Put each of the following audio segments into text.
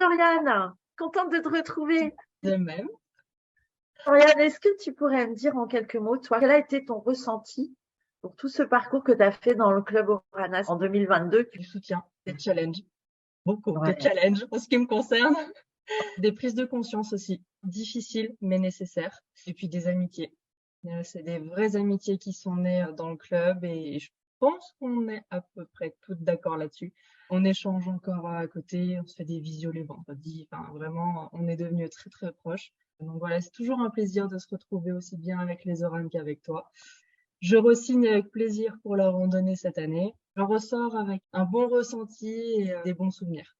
Doriane, contente de te retrouver. De même. Doriane, est-ce que tu pourrais me dire en quelques mots, toi, quel a été ton ressenti pour tout ce parcours que tu as fait dans le club Oranas en 2022? Du soutien, des challenges, beaucoup de Ouais. challenges en ce qui me concerne. Des prises de conscience aussi, difficiles mais nécessaires. Et puis des amitiés. C'est des vraies amitiés qui sont nées dans le club et je pense qu'on est à peu près toutes d'accord là-dessus. On échange encore à côté, on se fait des visios les vendredis. Enfin, vraiment, on est devenus très très proches. Donc voilà, c'est toujours un plaisir de se retrouver aussi bien avec les Oran qu'avec toi. Je re-signe avec plaisir pour la randonnée cette année. Je ressors avec un bon ressenti et des bons souvenirs.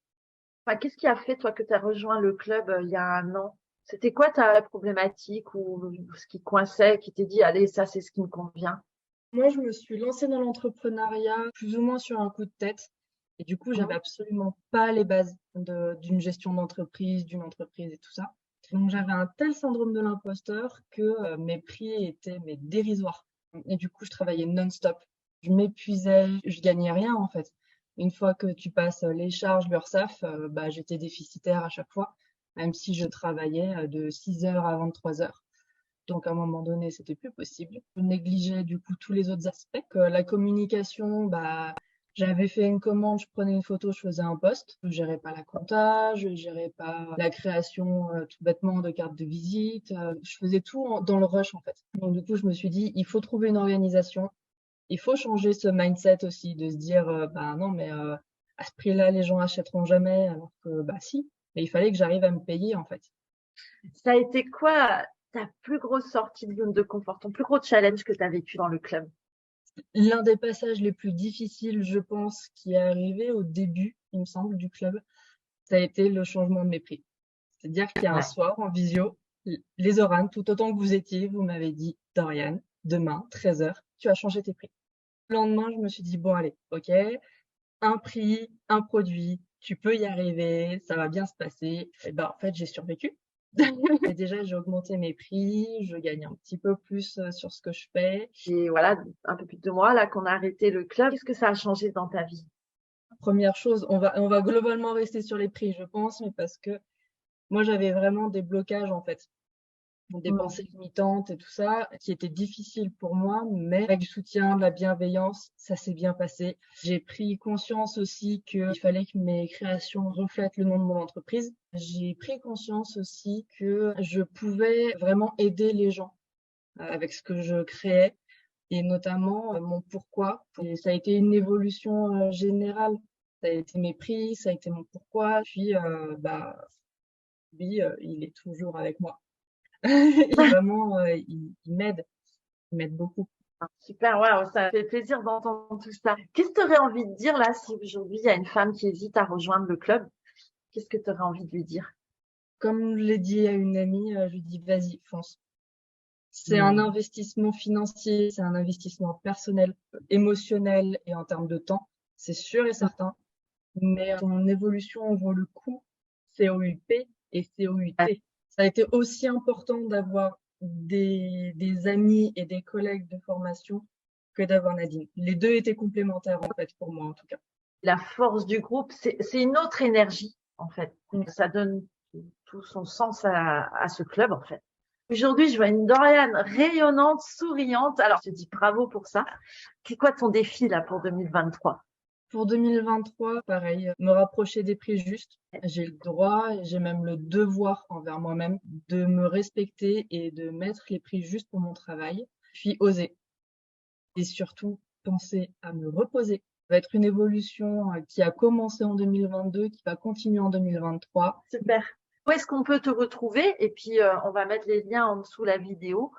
Enfin, qu'est-ce qui a fait, toi, que tu as rejoint le club il y a un an? C'était quoi ta problématique ou ce qui coinçait, qui t'est dit, allez, ça, c'est ce qui me convient? Moi, je me suis lancée dans l'entrepreneuriat plus ou moins sur un coup de tête. Et du coup, j'avais Mhm. absolument pas les bases d'une gestion d'entreprise, d'une entreprise et tout ça. Donc, j'avais un tel syndrome de l'imposteur que mes prix étaient mais dérisoires. Et du coup, je travaillais non-stop. Je m'épuisais, je gagnais rien en fait. Une fois que tu passes les charges, l'URSSAF, bah, j'étais déficitaire à chaque fois, même si je travaillais de 6 heures à 23 heures. Donc à un moment donné, c'était plus possible. Je négligeais du coup tous les autres aspects. Que la communication, bah, j'avais fait une commande, je prenais une photo, je faisais un post. Je gérais pas la compta, je gérais pas la création tout bêtement de cartes de visite. Je faisais tout dans le rush en fait. Donc du coup, je me suis dit, il faut trouver une organisation. Il faut changer ce mindset aussi de se dire, bah non, mais à ce prix-là, les gens achèteront jamais, alors que bah si. Mais il fallait que j'arrive à me payer en fait. Ça a été quoi ta plus grosse sortie de zone de confort, ton plus gros challenge que tu as vécu dans le club? L'un des passages les plus difficiles, je pense, qui est arrivé au début, il me semble, du club, ça a été le changement de mépris. C'est-à-dire qu'il y a un Ouais. soir, en visio, les Oran, tout autant que vous étiez, vous m'avez dit, Dorian, demain, 13 heures, tu as changé tes prix. Le lendemain, je me suis dit, bon, allez, ok, un prix, un produit, tu peux y arriver, ça va bien se passer. Et ben, en fait, j'ai survécu. Et déjà, j'ai augmenté mes prix, je gagne un petit peu plus sur ce que je fais. Et voilà, un peu plus de 2 mois là qu'on a arrêté le club. Qu'est-ce que ça a changé dans ta vie? Première chose, on va globalement rester sur les prix, je pense, mais parce que moi, j'avais vraiment des blocages, en fait, des Mm. pensées limitantes et tout ça, qui étaient difficiles pour moi, mais avec du soutien, de la bienveillance, ça s'est bien passé. J'ai pris conscience aussi qu'il fallait que mes créations reflètent le nom de mon entreprise. J'ai pris conscience aussi que je pouvais vraiment aider les gens avec ce que je créais et notamment mon pourquoi. Et ça a été une évolution générale. Ça a été mes prix, ça a été mon pourquoi. Puis, bah, lui, il est toujours avec moi. Et vraiment, il m'aide beaucoup. Super, waouh, ça fait plaisir d'entendre tout ça. Qu'est-ce que tu aurais envie de dire là si aujourd'hui il y a une femme qui hésite à rejoindre le club? Qu'est-ce que tu aurais envie de lui dire? Comme je l'ai dit à une amie, je lui dis, vas-y, fonce. C'est un Mm. investissement financier, c'est un investissement personnel, émotionnel et en termes de temps, c'est sûr et certain. Mais ton évolution vaut le coup, COUP et Ouais. COUT. Ça a été aussi important d'avoir des amis et des collègues de formation que d'avoir Nadine. Les deux étaient complémentaires en fait pour moi en tout cas. La force du groupe, c'est une autre énergie en fait. Mm. Ça donne tout son sens à ce club en fait. Aujourd'hui, je vois une Doriane rayonnante, souriante. Alors, je te dis bravo pour ça. C'est quoi ton défi là pour 2023? Pour 2023, pareil, me rapprocher des prix justes. J'ai le droit, et j'ai même le devoir envers moi-même de me respecter et de mettre les prix justes pour mon travail. Puis oser. Et surtout penser à me reposer. Ça va être une évolution qui a commencé en 2022, qui va continuer en 2023. Super. Où est-ce qu'on peut te retrouver? Et puis, on va mettre les liens en dessous la vidéo.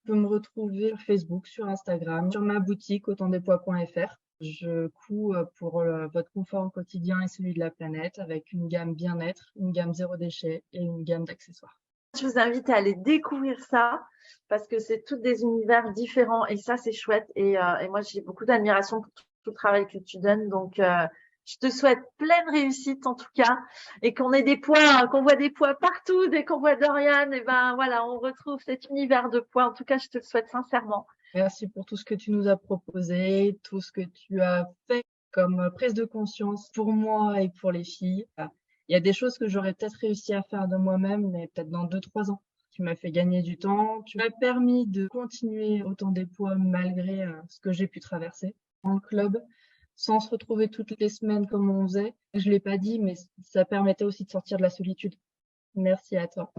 Tu peux me retrouver sur Facebook, sur Instagram, sur ma boutique autant-des-poids.fr. Je couds pour votre confort au quotidien et celui de la planète avec une gamme bien-être, une gamme zéro déchet et une gamme d'accessoires. Je vous invite à aller découvrir ça parce que c'est tous des univers différents et ça, c'est chouette. Et moi, j'ai beaucoup d'admiration pour tout le travail que tu donnes. Donc, je te souhaite pleine réussite en tout cas et qu'on ait des poids, qu'on voit des poids partout. Dès qu'on voit Dorian, et ben voilà, on retrouve cet univers de poids. En tout cas, je te le souhaite sincèrement. Merci pour tout ce que tu nous as proposé, tout ce que tu as fait comme prise de conscience pour moi et pour les filles. Il y a des choses que j'aurais peut-être réussi à faire de moi-même, mais peut-être dans 2-3 ans. Tu m'as fait gagner du temps, tu m'as permis de continuer autant des poids malgré ce que j'ai pu traverser en club, sans se retrouver toutes les semaines comme on faisait. Je l'ai pas dit, mais ça permettait aussi de sortir de la solitude. Merci à toi.